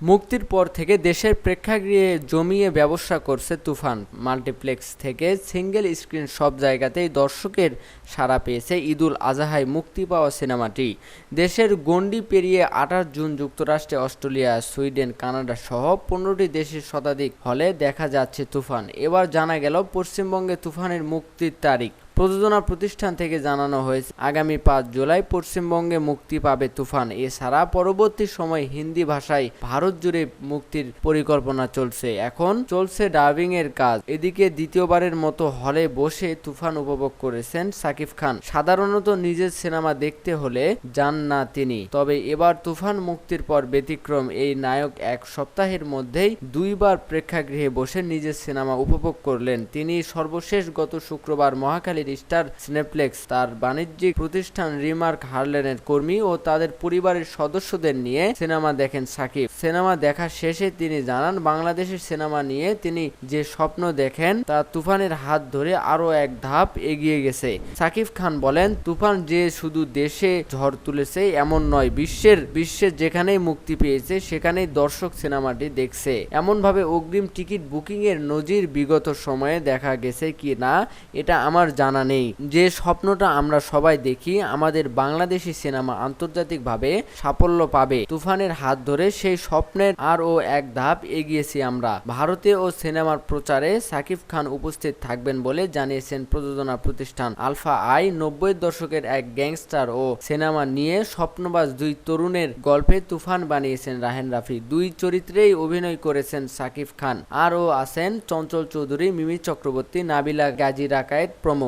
মুক্তির পর থেকে দেশের প্রেক্ষাগৃহে জমিয়ে ব্যবসা করছে তুফান। মাল্টিপ্লেক্স থেকে সিঙ্গেল স্ক্রিন সব জায়গাতেই দর্শকের সাড়া পেয়েছে ঈদুল আজহায় মুক্তি পাওয়া সিনেমাটি। দেশের গণ্ডি পেরিয়ে ২৮ জুন যুক্তরাষ্ট্রে, অস্ট্রেলিয়া, সুইডেন, কানাডা সহ ১৫টি দেশের শতাধিক হলে দেখা যাচ্ছে তুফান। এবার জানা গেল পশ্চিমবঙ্গে তুফানের মুক্তির তারিখ। প্রযোজনা প্রতিষ্ঠান থেকে জানানো হয়েছে আগামী ৫ জুলাই পশ্চিমবঙ্গে মুক্তি পাবে তুফান। এছাড়া পরবর্তী সময় হিন্দি ভাষায় ভারত জুড়ে মুক্তির পরিকল্পনা চলছে। এখন চলছে ডাবিং এর কাজ। এদিকে দ্বিতীয়বারের মতো হলে বসে তুফান উপভোগ করেছেন শাকিব খান। সাধারণত নিজের সিনেমা দেখতে হলে যান না তিনি, তবে এবার তুফান মুক্তির পর ব্যতিক্রম। এই নায়ক এক সপ্তাহের মধ্যেই দুইবার প্রেক্ষাগৃহে বসে নিজের সিনেমা উপভোগ করলেন। তিনি সর্বশেষ গত শুক্রবার মহাখালী স্টার সিনেপ্লেক্স তার বাণিজ্যিক প্রতিষ্ঠান রিমার্ক হার্লেনের কর্মী ও তাদের পরিবারের সদস্যদের নিয়ে সিনেমা দেখেন শাকিব। সিনেমা দেখা শেষে তিনি জানান, বাংলাদেশের সিনেমা নিয়ে তিনি যে স্বপ্ন দেখেন তা তুফানের হাত ধরে আরো এক ধাপ এগিয়ে গেছে। শাকিব খান বলেন, তুফান যে শুধু দেশে ঝড় তুলেছে এমন নয়, বিশ্বের যেখানেই মুক্তি পেয়েছে সেখানেই দর্শক সিনেমাটি দেখছে। এমনভাবে অগ্রিম টিকিট বুকিং এর নজির বিগত সময়ে দেখা গেছে কি না এটা আমার জানা নেই। যে স্বপ্নটা আমরা সবাই দেখি, আমাদের বাংলাদেশি সিনেমা আন্তর্জাতিকভাবে সাফল্য পাবে তুফানের হাত ধরে, সেই স্বপ্নের আরও এক ধাপ এগিয়েছি আমরা। ভারতে ও সিনেমার প্রচারে শাকিব খান উপস্থিত থাকবেন বলে জানিয়েছেন প্রযোজনা প্রতিষ্ঠান আলফা আই। ৯০ দশকের এক গ্যাংস্টার ও সিনেমা নিয়ে স্বপ্নবাজ দুই তরুণের গল্পে তুফান বানিয়েছেন রাহেন রাফি। দুই চরিত্রেই অভিনয় করেছেন শাকিব খান। আরও আছেন চঞ্চল চৌধুরী, মিমি চক্রবর্তী, নাবিলা গাজী রাকায়েত প্রমুখ।